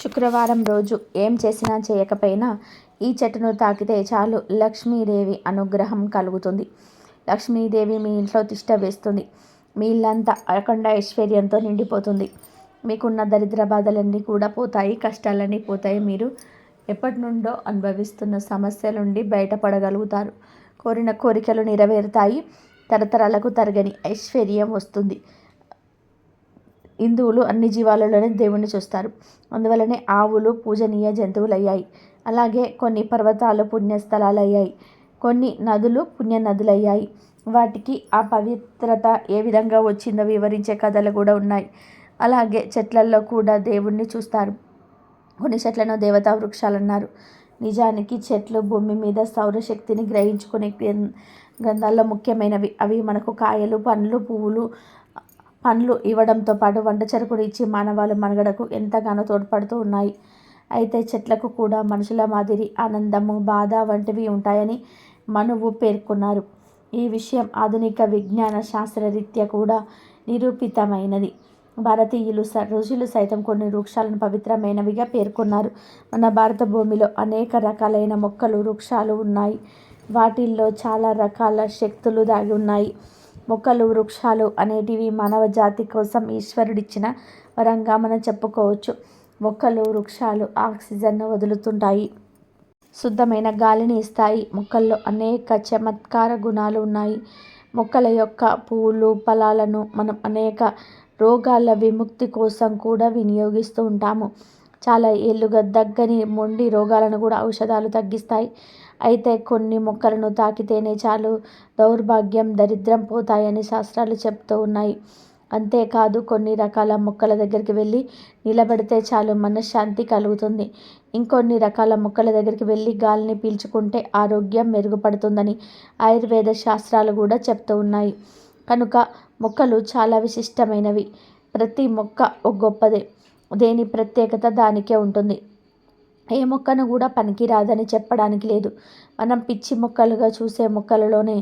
శుక్రవారం రోజు ఏం చేసినా చేయకపోయినా ఈ చెట్టును తాకితే చాలు లక్ష్మీదేవి అనుగ్రహం కలుగుతుంది. లక్ష్మీదేవి మీ ఇంట్లో తిష్ట వేస్తుంది. మీ ఇల్లంతా అఖండ ఐశ్వర్యంతో నిండిపోతుంది. మీకున్న దరిద్ర బాధలన్నీ కూడా పోతాయి, కష్టాలన్నీ పోతాయి. మీరు ఎప్పటి నుండో అనుభవిస్తున్న సమస్యల నుండి బయటపడగలుగుతారు. కోరిన కోరికలు నెరవేరుతాయి. తరతరాలకు తరగని ఐశ్వర్యం వస్తుంది. హిందువులు అన్ని జీవాలలోనే దేవుణ్ణి చూస్తారు. అందువల్లనే ఆవులు పూజనీయ జంతువులయ్యాయి. అలాగే కొన్ని పర్వతాలు పుణ్యస్థలాలయ్యాయి. కొన్ని నదులు పుణ్య నదులయ్యాయి. వాటికి ఆ పవిత్రత ఏ విధంగా వచ్చిందో వివరించే కథలు కూడా ఉన్నాయి. అలాగే చెట్లల్లో కూడా దేవుణ్ణి చూస్తారు. కొన్ని చెట్లను దేవతా వృక్షాలు అన్నారు. నిజానికి చెట్లు భూమి మీద సౌరశక్తిని గ్రహించుకునే గ్రంథాల్లో ముఖ్యమైనవి. అవి మనకు కాయలు, పండ్లు ఇవ్వడంతో పాటు వంట చెరుకుని ఇచ్చి మానవాళి మనుగడకు ఎంతగానో తోడ్పడుతూ ఉన్నాయి. అయితే చెట్లకు కూడా మనుషుల మాదిరి ఆనందము, బాధ వంటివి ఉంటాయని మనువు పేర్కొన్నారు. ఈ విషయం ఆధునిక విజ్ఞాన శాస్త్రరీత్యా కూడా నిరూపితమైనది. భారతీయులు ఋషులు సైతం కొన్ని వృక్షాలను పవిత్రమైనవిగా పేర్కొన్నారు. మన భారత భూమిలో అనేక రకాలైన మొక్కలు, వృక్షాలు ఉన్నాయి. వాటిల్లో చాలా రకాల శక్తులు దాగి ఉన్నాయి. మొక్కలు, వృక్షాలు అనేటివి మానవ జాతి కోసం ఈశ్వరుడిచ్చిన వరంగా మనం చెప్పుకోవచ్చు. మొక్కలు, వృక్షాలు ఆక్సిజన్ను వదులుతుంటాయి, శుద్ధమైన గాలిని ఇస్తాయి. మొక్కల్లో అనేక చమత్కార గుణాలు ఉన్నాయి. మొక్కల యొక్క పూలు, ఫలాలను మనం అనేక రోగాల విముక్తి కోసం కూడా వినియోగిస్తూ ఉంటాము. చాలా ఏళ్ళుగా దగ్గని మొండి రోగాలను కూడా ఔషధాలు తగ్గిస్తాయి. అయితే కొన్ని మొక్కలను తాకితేనే చాలు దౌర్భాగ్యం, దరిద్రం పోతాయని శాస్త్రాలు చెప్తూ ఉన్నాయి. అంతేకాదు కొన్ని రకాల మొక్కల దగ్గరికి వెళ్ళి నిలబడితే చాలు మనశ్శాంతి కలుగుతుంది. ఇంకొన్ని రకాల మొక్కల దగ్గరికి వెళ్ళి గాలిని పీల్చుకుంటే ఆరోగ్యం మెరుగుపడుతుందని ఆయుర్వేద శాస్త్రాలు కూడా చెప్తూ ఉన్నాయి. కనుక మొక్కలు చాలా విశిష్టమైనవి. ప్రతి మొక్క ఒక గొప్పదే. దేని ప్రత్యేకత దానికే ఉంటుంది. ఏ మొక్కను కూడా పనికిరాదని చెప్పడానికి లేదు. మనం పిచ్చి మొక్కలుగా చూసే మొక్కలలోనే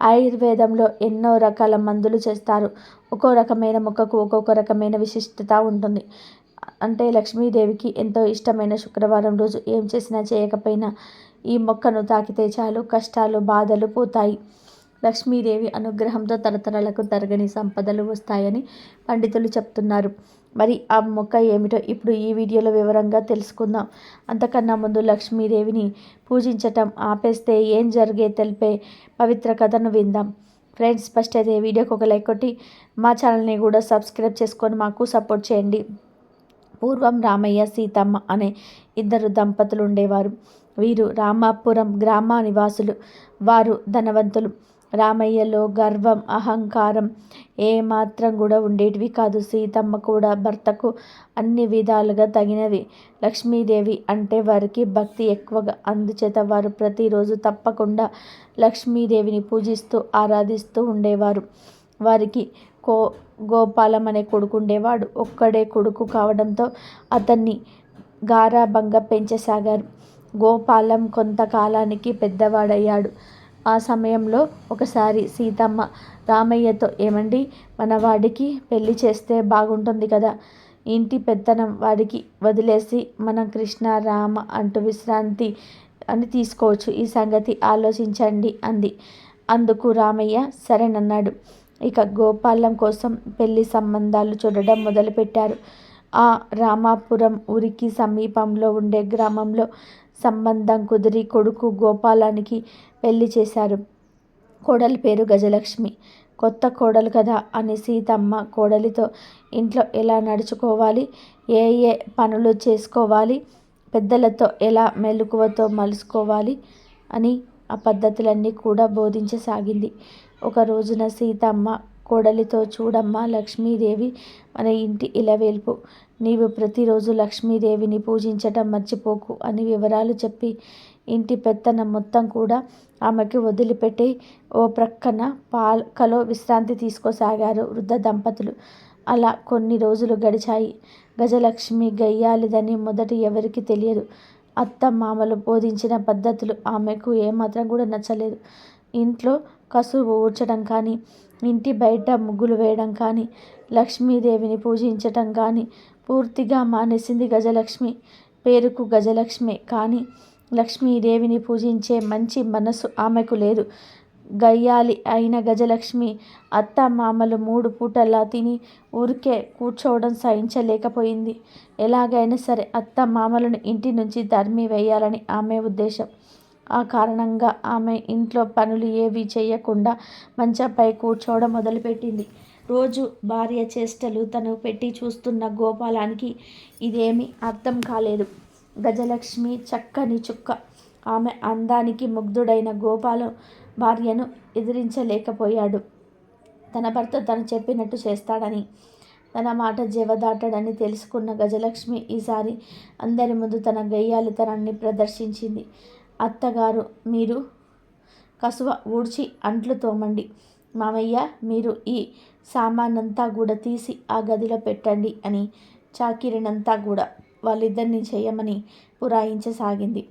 ఆయుర్వేదంలో ఎన్నో రకాల మందులు చేస్తారు. ఒక్కో రకమైన మొక్కకు ఒక్కొక్క రకమైన విశిష్టత ఉంటుంది. అంటే లక్ష్మీదేవికి ఎంతో ఇష్టమైన శుక్రవారం రోజు ఏం చేసినా చేయకపోయినా ఈ మొక్కను తాకితే చాలు కష్టాలు, బాధలు పోతాయి. లక్ష్మీదేవి అనుగ్రహంతో తరతరాలకు తరగని సంపదలు వస్తాయని పండితులు చెప్తున్నారు. మరి ఆ మొక్క ఏమిటో ఇప్పుడు ఈ వీడియోలో వివరంగా తెలుసుకుందాం. అంతకన్నా ముందు లక్ష్మీదేవిని పూజించటం ఆపేస్తే ఏం జరిగే తెలిపే పవిత్ర కథను విందాం. ఫ్రెండ్స్, ఫస్ట్ అయితే వీడియోకి ఒక లైక్ కొట్టి మా ఛానల్ని కూడా సబ్స్క్రైబ్ చేసుకొని మాకు సపోర్ట్ చేయండి. పూర్వం రామయ్య, సీతమ్మ అనే ఇద్దరు దంపతులు ఉండేవారు. వీరు రామాపురం గ్రామ నివాసులు. వారు ధనవంతులు. రామయ్యలో గర్వం, అహంకారం ఏమాత్రం కూడా ఉండేటివి కాదు. సీతమ్మ కూడా భర్తకు అన్ని విధాలుగా తగినవి. లక్ష్మీదేవి అంటే వారికి భక్తి ఎక్కువగా. అందుచేత వారు ప్రతిరోజు తప్పకుండా లక్ష్మీదేవిని పూజిస్తూ ఆరాధిస్తూ ఉండేవారు. వారికి గోపాలం అనే కొడుకు ఉండేవాడు. ఒక్కడే కొడుకు కావడంతో అతన్ని గారాబంగా పెంచసాగారు. గోపాలం కొంతకాలానికి పెద్దవాడయ్యాడు. ఆ సమయంలో ఒకసారి సీతమ్మ రామయ్యతో, ఏమండి, మన వాడికి పెళ్లి చేస్తే బాగుంటుంది కదా, ఇంటి పెత్తనం వాడికి వదిలేసి మనం కృష్ణ రామ అంటూ విశ్రాంతి అని తీసుకోవచ్చు. ఈ సంగతి ఆలోచించండి అంది. అందుకు రామయ్య సరేనన్నాడు. ఇక గోపాలం కోసం పెళ్లి సంబంధాలు చూడడం మొదలుపెట్టారు. ఆ రామాపురం ఊరికి సమీపంలో ఉండే గ్రామంలో సంబంధం కుదిరి కొడుకు గోపాలానికి పెళ్లి చేశారు. కోడలి పేరు గజలక్ష్మి. కొత్త కోడలు కదా అని సీతమ్మ కోడలితో ఇంట్లో ఎలా నడుచుకోవాలి, ఏ ఏ పనులు చేసుకోవాలి, పెద్దలతో ఎలా మెలకువతో మలుసుకోవాలి అని ఆ పద్ధతులన్నీ కూడా బోధించసాగింది. ఒక రోజున సీతమ్మ కోడలితో, చూడమ్మా, లక్ష్మీదేవి మన ఇంటి ఇలవేల్పు. నీవు ప్రతిరోజు లక్ష్మీదేవిని పూజించటం మర్చిపోకు అని వివరాలు చెప్పి ఇంటి పెత్తనం మొత్తం కూడా ఆమెకి వదిలిపెట్టి ఓ ప్రక్కన పాకలో విశ్రాంతి తీసుకోసాగారు వృద్ధ దంపతులు. అలా కొన్ని రోజులు గడిచాయి. గజలక్ష్మి గయ్యాలిదని మొదట ఎవరికి తెలియదు. అత్త మామలు బోధించిన పద్ధతులు ఆమెకు ఏమాత్రం కూడా నచ్చలేదు. ఇంట్లో కసువు ఊడ్చడం కానీ, ఇంటి బయట ముగ్గులు వేయడం కానీ, లక్ష్మీదేవిని పూజించటం కానీ, పూర్తిగా మానేసింది గజలక్ష్మి. పేరుకు గజలక్ష్మి, కానీ లక్ష్మీదేవిని పూజించే మంచి మనసు ఆమెకు లేదు. గయ్యాలి అయిన గజలక్ష్మి అత్త మామలు 3 పూటలా తిని ఊరికే కూర్చోవడం సహించలేకపోయింది. ఎలాగైనా సరే అత్త మామలను ఇంటి నుంచి తరిమి వేయాలని ఆమె ఉద్దేశం. ఆ కారణంగా ఆమె ఇంట్లో పనులు ఏవీ చేయకుండా మంచంపై కూర్చోవడం మొదలుపెట్టింది. రోజు భార్య చేష్టలు తను పెట్టి చూస్తున్న గోపాలానికి ఇదేమీ అర్థం కాలేదు. గజలక్ష్మి చక్కని చుక్క. ఆమె అందానికి ముగ్ధుడైన గోపాలం భార్యను ఎదిరించలేకపోయాడు. తన భర్త తను చెప్పినట్టు చేస్తాడని, తన మాట జవదాటడని తెలుసుకున్న గజలక్ష్మి ఈసారి అందరి ముందు తన గయ్యాలితనాన్ని ప్రదర్శించింది. అత్తగారు, మీరు కసువ ఊడ్చి అంట్లు తోమండి. మామయ్య, మీరు ఈ సామానంతా కూడా తీసి ఆ గదిలో పెట్టండి అని చాకిరినంతా కూడా వాళ్ళిద్దరినీ చేయమని పురాయించసాగింది.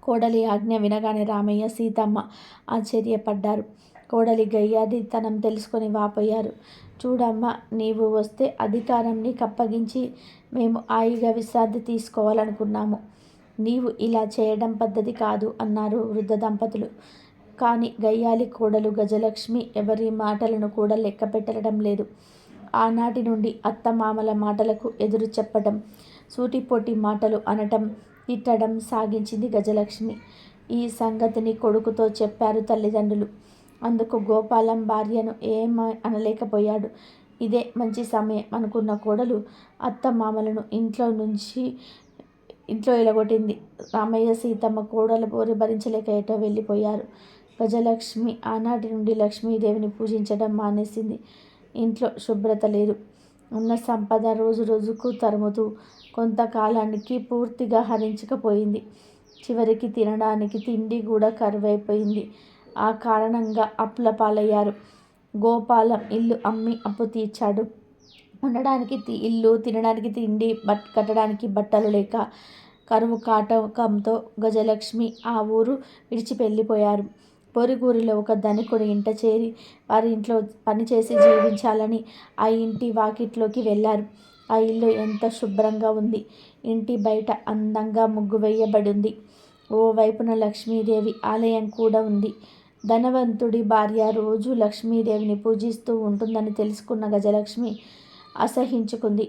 కోడలి ఆజ్ఞ వినగానే రామయ్య, సీతమ్మ ఆశ్చర్యపడ్డారు. కోడలి గయ్యాడితనం తెలుసుకొని వాపోయారు. చూడమ్మా, నీవు వస్తే అధికారం నీకప్పగించి మేము హాయిగా విశ్రాంతి తీసుకోవాలనుకున్నాము. నీవు ఇలా చేయడం పద్ధతి కాదు అన్నారు వృద్ధ దంపతులు. కానీ గయ్యాలి కోడలు గజలక్ష్మి ఎవరి మాటలను కూడా లెక్క పెట్టడం లేదు. ఆనాటి నుండి అత్తమామల మాటలకు ఎదురు చెప్పడం, సూటిపోటి మాటలు అనటం, తిట్టడం సాగించింది గజలక్ష్మి. ఈ సంగతిని కొడుకుతో చెప్పారు తల్లిదండ్రులు. అందుకు గోపాలం భార్యను ఏం అనలేకపోయాడు. ఇదే మంచి సమయం అనుకున్న కోడలు అత్తమామలను ఇంట్లో ఎలగొట్టింది. రామయ్య, సీతమ్మ కోడలు బోరి భరించలేక ఎటో వెళ్ళిపోయారు. గజలక్ష్మి ఆనాటి నుండి లక్ష్మీదేవిని పూజించడం మానేసింది. ఇంట్లో శుభ్రత లేదు. ఉన్న సంపద రోజు రోజుకు తరుముతూ కొంతకాలానికి పూర్తిగా హరించుకుపోయింది. చివరికి తినడానికి తిండి కూడా కరువైపోయింది. ఆ కారణంగా అప్పుల పాలయ్యారు. గోపాలం ఇల్లు అమ్మి అప్పు తీర్చాడు. ఉండడానికి ఇల్లు, తినడానికి తిండి, కట్టడానికి బట్టలు లేక కరువు కాటకంతో గజలక్ష్మి ఆ ఊరు విడిచి వెళ్ళిపోయారు. పొరుగురిలో ఒక ధనికుడి ఇంట చేరి వారి ఇంట్లో పనిచేసి జీవించాలని ఆ ఇంటి వాకిట్లోకి వెళ్ళారు. ఆ ఇల్లు ఎంత శుభ్రంగా ఉంది. ఇంటి బయట అందంగా ముగ్గు వేయబడి ఉంది. ఓ వైపున లక్ష్మీదేవి ఆలయం కూడా ఉంది. ధనవంతుడి భార్య రోజు లక్ష్మీదేవిని పూజిస్తూ ఉంటుందని తెలుసుకున్న గజలక్ష్మి అసహించుకుంది.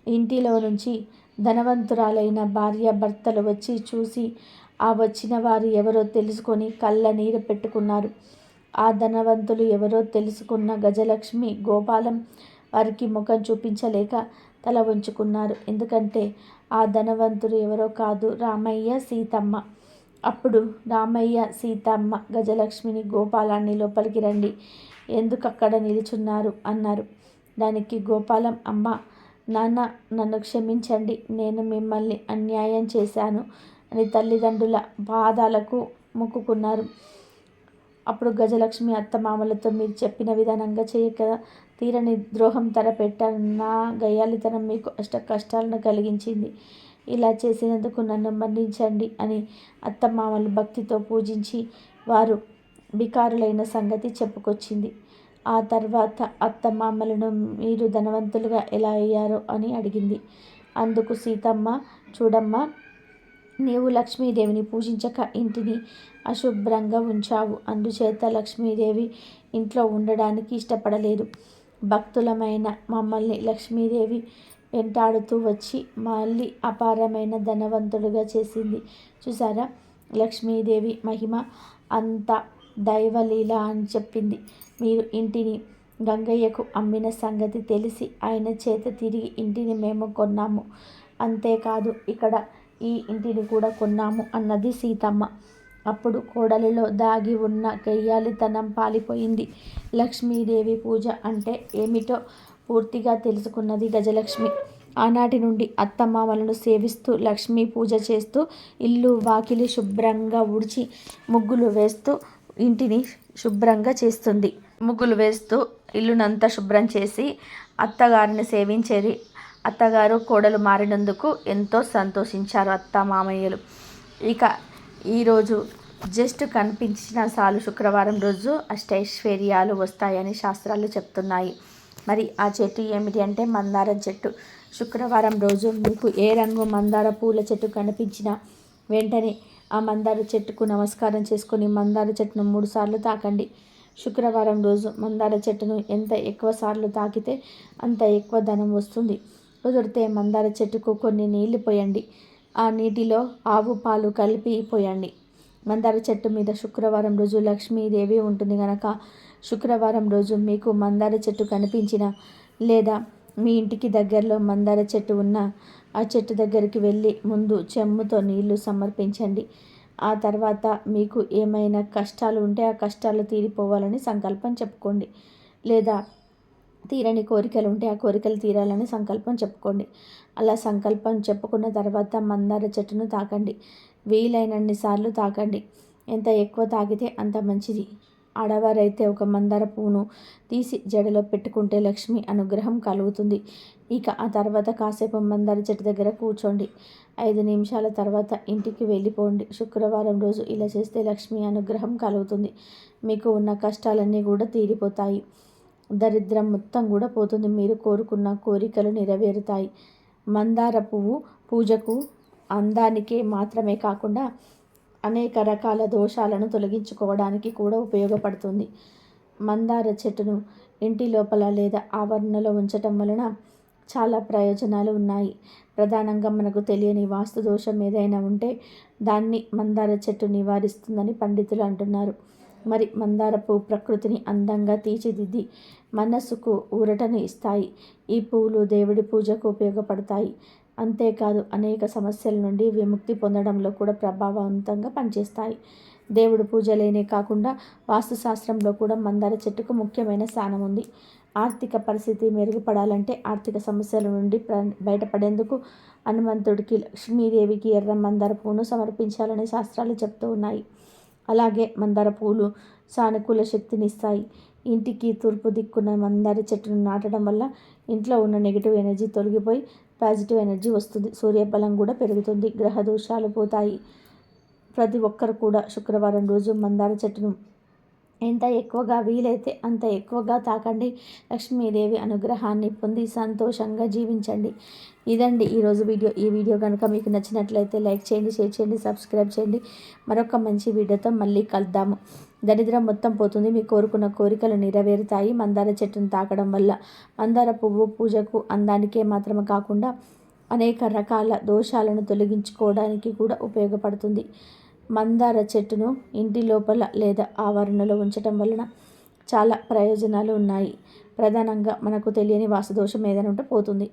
ఇంటిలో నుంచి ధనవంతురాలైన భార్య భర్తలు వచ్చి చూసి ఆ వచ్చిన వారు ఎవరో తెలుసుకొని కళ్ళ నీరు పెట్టుకున్నారు. ఆ ధనవంతులు ఎవరో తెలుసుకున్న గజలక్ష్మి, గోపాలం వారికి ముఖం చూపించలేక తల వంచుకున్నారు. ఎందుకంటే ఆ ధనవంతులు ఎవరో కాదు, రామయ్య, సీతమ్మ. అప్పుడు రామయ్య, సీతమ్మ గజలక్ష్మిని, గోపాలాన్ని లోపలికి రండి, ఎందుకు అక్కడ నిలుచున్నారు అన్నారు. దానికి గోపాలం, అమ్మ, నాన్న, నన్ను క్షమించండి, నేను మిమ్మల్ని అన్యాయం చేశాను అని తల్లిదండ్రుల పాదాలకు మొక్కుకున్నారు. అప్పుడు గజలక్ష్మి అత్తమామలతో, మీరు చెప్పిన విధానంగా చేయక తీరని ద్రోహం తలపెట్టిన గయ్యాలితనం మీకు అష్ట కష్టాలను కలిగించింది. ఇలా చేసినందుకు నన్ను మన్నించండి అని అత్తమామలు భక్తితో పూజించి వారు బికారులైన సంగతి చెప్పుకొచ్చింది. ఆ తర్వాత అత్తమామలను మీరు ధనవంతులుగా ఎలా అయ్యారో అని అడిగింది. అందుకు సీతమ్మ, చూడమ్మా, నీవు లక్ష్మీదేవిని పూజించక ఇంటిని అశుభ్రంగా ఉంచావు. అందుచేత లక్ష్మీదేవి ఇంట్లో ఉండడానికి ఇష్టపడలేదు. భక్తులమైన మమ్మల్ని లక్ష్మీదేవి వెంటాడుతూ వచ్చి మళ్ళీ అపారమైన ధనవంతుడుగా చేసింది. చూసారా, లక్ష్మీదేవి మహిమ అంత దైవలీల అని చెప్పింది. మీరు ఇంటిని గంగయ్యకు అమ్మిన సంగతి తెలిసి ఆయన చేత తిరిగి ఇంటిని మేము కొన్నాము. అంతేకాదు, ఇక్కడ ఈ ఇంటిని కూడా కొన్నాము అన్నది సీతమ్మ. అప్పుడు కోడలిలో దాగి ఉన్న గయ్యాలితనం పాలిపోయింది. లక్ష్మీదేవి పూజ అంటే ఏమిటో పూర్తిగా తెలుసుకున్నది గజలక్ష్మి. ఆనాటి నుండి అత్తమామలను సేవిస్తూ, లక్ష్మీ పూజ చేస్తూ, ఇల్లు వాకిలి శుభ్రంగా ఊడ్చి ముగ్గులు వేస్తూ ఇంటిని శుభ్రంగా చేస్తుంది. ముగ్గులు వేస్తూ ఇల్లునంతా శుభ్రం చేసి అత్తగారిని సేవించేది. అత్తగారు కోడలు మారినందుకు ఎంతో సంతోషించారు అత్త మామయ్యలు. ఇక ఈరోజు జస్ట్ కనిపించిన చాలు శుక్రవారం రోజు అష్టైశ్వర్యాలు వస్తాయని శాస్త్రాలు చెప్తున్నాయి. మరి ఆ చెట్టు ఏమిటి అంటే మందారం చెట్టు. శుక్రవారం రోజు మీకు ఏ రంగు మందార పూల చెట్టు కనిపించినా వెంటనే ఆ మందార చెట్టుకు నమస్కారం చేసుకొని మందార చెట్టును 3 సార్లు తాకండి. శుక్రవారం రోజు మందార చెట్టును ఎంత ఎక్కువ సార్లు తాకితే అంత ఎక్కువ ధనం వస్తుంది. కుదిరితే మందార చెట్టుకు కొన్ని నీళ్లు పోయండి. ఆ నీటిలో ఆవు పాలు కలిపి పోయండి. మందార చెట్టు మీద శుక్రవారం రోజు లక్ష్మీదేవి ఉంటుంది కనుక శుక్రవారం రోజు మీకు మందార చెట్టు కనిపించిన లేదా మీ ఇంటికి దగ్గరలో మందార చెట్టు ఉన్న ఆ చెట్టు దగ్గరికి వెళ్ళి ముందు చెంబుతో నీళ్లు సమర్పించండి. ఆ తర్వాత మీకు ఏమైనా కష్టాలు ఉంటే ఆ కష్టాలు తీరిపోవాలని సంకల్పం చెప్పుకోండి. లేదా తీరని కోరికలు ఉంటే ఆ కోరికలు తీరాలని సంకల్పం చెప్పుకోండి. అలా సంకల్పం చెప్పుకున్న తర్వాత మందార చెట్టును తాకండి. వీలైనన్ని సార్లు తాకండి. ఎంత ఎక్కువ తాకితే అంత మంచిది. ఆడవారైతే ఒక మందార పువ్వును తీసి జడలో పెట్టుకుంటే లక్ష్మి అనుగ్రహం కలుగుతుంది. ఇక ఆ తర్వాత కాసేపు మందార చెట్టు దగ్గర కూర్చోండి. 5 నిమిషాల తర్వాత ఇంటికి వెళ్ళిపోండి. శుక్రవారం రోజు ఇలా చేస్తే లక్ష్మి అనుగ్రహం కలుగుతుంది. మీకు ఉన్న కష్టాలన్నీ కూడా తీరిపోతాయి. దరిద్రం మొత్తం కూడా పోతుంది. మీరు కోరుకున్న కోరికలు నెరవేరుతాయి. మందార పువ్వు పూజకు అందానికే మాత్రమే కాకుండా అనేక రకాల దోషాలను తొలగించుకోవడానికి కూడా ఉపయోగపడుతుంది. మందార చెట్టును ఇంటి లోపల లేదా ఆవరణలో ఉంచటం వలన చాలా ప్రయోజనాలు ఉన్నాయి. ప్రధానంగా మనకు తెలియని వాస్తు దోషం ఏదైనా ఉంటే దాన్ని మందార చెట్టు నివారిస్తుందని పండితులు అంటున్నారు. మరి మందార పువ్వు ప్రకృతిని అందంగా తీర్చిదిద్ది మనస్సుకు ఊరటను ఇస్తాయి. ఈ పువ్వులు దేవుడి పూజకు ఉపయోగపడతాయి. అంతేకాదు అనేక సమస్యల నుండి విముక్తి పొందడంలో కూడా ప్రభావవంతంగా పనిచేస్తాయి. దేవుడు పూజలేనే కాకుండా వాస్తుశాస్త్రంలో కూడా మందార చెట్టుకు ముఖ్యమైన స్థానం ఉంది. ఆర్థిక పరిస్థితి మెరుగుపడాలంటే ఆర్థిక సమస్యల నుండి బయటపడేందుకు హనుమంతుడికి లక్ష్మీదేవికి ఎర్ర మందార పువ్వును సమర్పించాలని శాస్త్రాలు చెప్తూ ఉన్నాయి. అలాగే మందార పూలు సానుకూల శక్తిని ఇస్తాయి. ఇంటికి తూర్పు దిక్కున మందార చెట్టును నాటడం వల్ల ఇంట్లో ఉన్న నెగిటివ్ ఎనర్జీ తొలగిపోయి పాజిటివ్ ఎనర్జీ వస్తుంది. సూర్యబలం కూడా పెరుగుతుంది. గ్రహ దోషాలు పోతాయి. ప్రతి ఒక్కరు కూడా శుక్రవారం రోజు మందార చెట్టును ఎంత ఎక్కువగా వీలైతే అంత ఎక్కువగా తాకండి. లక్ష్మీదేవి అనుగ్రహాన్ని పొంది సంతోషంగా జీవించండి. ఇదండి ఈరోజు వీడియో. ఈ వీడియో కనుక మీకు నచ్చినట్లయితే లైక్ చేయండి, షేర్ చేయండి, సబ్స్క్రైబ్ చేయండి. మరొక మంచి వీడియోతో మళ్ళీ కలుద్దాము. దరిద్రం మొత్తం పోతుంది. మీ కోరుకున్న కోరికలు నెరవేరుతాయి. మందార చెట్టును తాకడం వల్ల మందార పువ్వు పూజకు అందానికే మాత్రమే కాకుండా అనేక రకాల దోషాలను తొలగించుకోవడానికి కూడా ఉపయోగపడుతుంది. మందార చెట్టును ఇంటి లోపల లేదా ఆవరణలో ఉంచటం వలన చాలా ప్రయోజనాలు ఉన్నాయి. ప్రధానంగా మనకు తెలియని వాస్తు దోషం ఏదైనా ఉంటే పోతుంది.